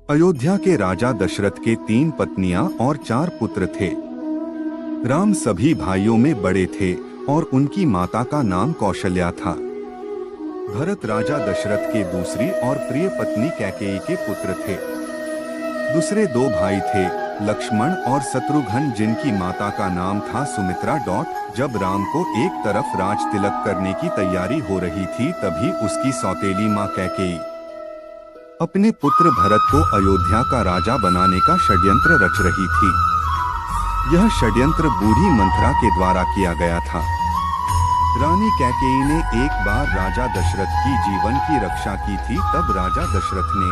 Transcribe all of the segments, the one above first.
अयोध्या के राजा दशरथ के 3 पत्नियां और 4 पुत्र थे। राम सभी भाइयों में बड़े थे और उनकी माता का नाम कौशल्या था। भरत राजा दशरथ के दूसरी और प्रिय पत्नी कैकेयी के पुत्र थे। दूसरे 2 भाई थे, लक्ष्मण और शत्रुघ्न, जिनकी माता का नाम था सुमित्रा। जब राम को एक तरफ राज तिलक करने की तैयारी हो रही थी, तभी उसकी सौतेली माँ कैकेयी अपने पुत्र भरत को अयोध्या का राजा बनाने का षड्यंत्र रच रही थी। यह षड्यंत्र बूढ़ी मंथरा के द्वारा किया गया था। रानी कैकेयी ने एक बार राजा दशरथ की जीवन की रक्षा की थी। तब राजा दशरथ ने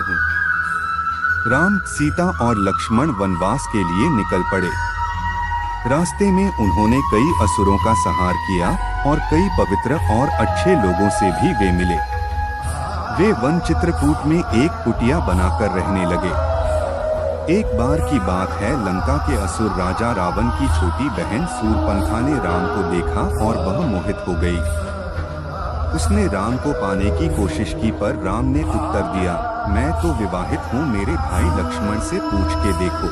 राम, सीता और लक्ष्मण वनवास के लिए निकल पड़े। रास्ते में उन्होंने कई असुरों का संहार किया और कई पवित्र और अच्छे लोगों से भी वे मिले। वे वन चित्रकूट में एक कुटिया बनाकर रहने लगे। एक बार की बात है, लंका के असुर राजा रावण की छोटी बहन शूर्पणखा ने राम को देखा और वह मोहित हो गई। उसने राम को पाने की कोशिश की, पर राम ने उत्तर दिया, मैं तो विवाहित हूँ, मेरे भाई लक्ष्मण से पूछ के देखो।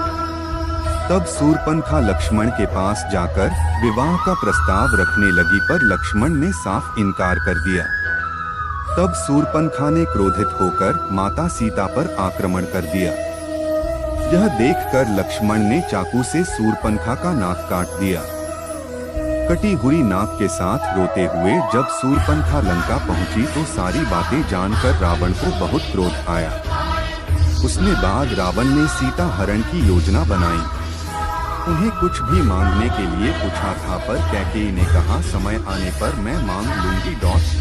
तब शूर्पणखा लक्ष्मण के पास जाकर विवाह का प्रस्ताव रखने लगी, पर लक्ष्मण ने साफ इनकार कर दिया। तब शूर्पणखा ने क्रोधित होकर माता सीता पर आक्रमण कर दिया। यह देखकर लक्ष्मण ने चाकू से शूर्पणखा का नाक काट दिया। कटी हुई नाक के साथ रोते हुए जब शूर्पणखा लंका पहुंची, तो सारी बातें जानकर रावण को बहुत क्रोध आया। उसने बाद रावण ने सीता हरण की योजना बनाई। उन्हें कुछ भी मांगने के लिए पूछा था, पर कैकेयी ने कहा, समय आने पर मैं मांग लूंगी।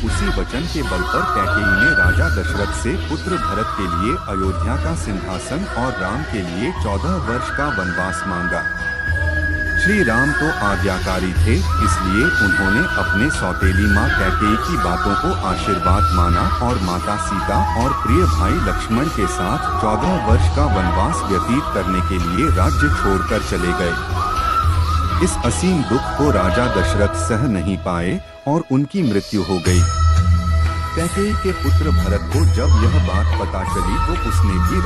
उसी वचन के बल पर कैकेयी ने राजा दशरथ से पुत्र भरत के लिए अयोध्या का सिंहासन और राम के लिए 14 वर्ष का वनवास मांगा। श्री राम तो आज्ञाकारी थे, इसलिए उन्होंने अपने सौतेली माँ कैकेयी की बातों को आशीर्वाद माना और माता सीता और प्रिय भाई लक्ष्मण के साथ 14 वर्ष का वनवास व्यतीत करने के लिए राज्य छोड़कर चले गए। इस असीम दुख को राजा दशरथ सह नहीं पाए और उनकी मृत्यु हो गई। कैकेयी के पुत्र भरत को जब यह बात पता चली, तो उसने भी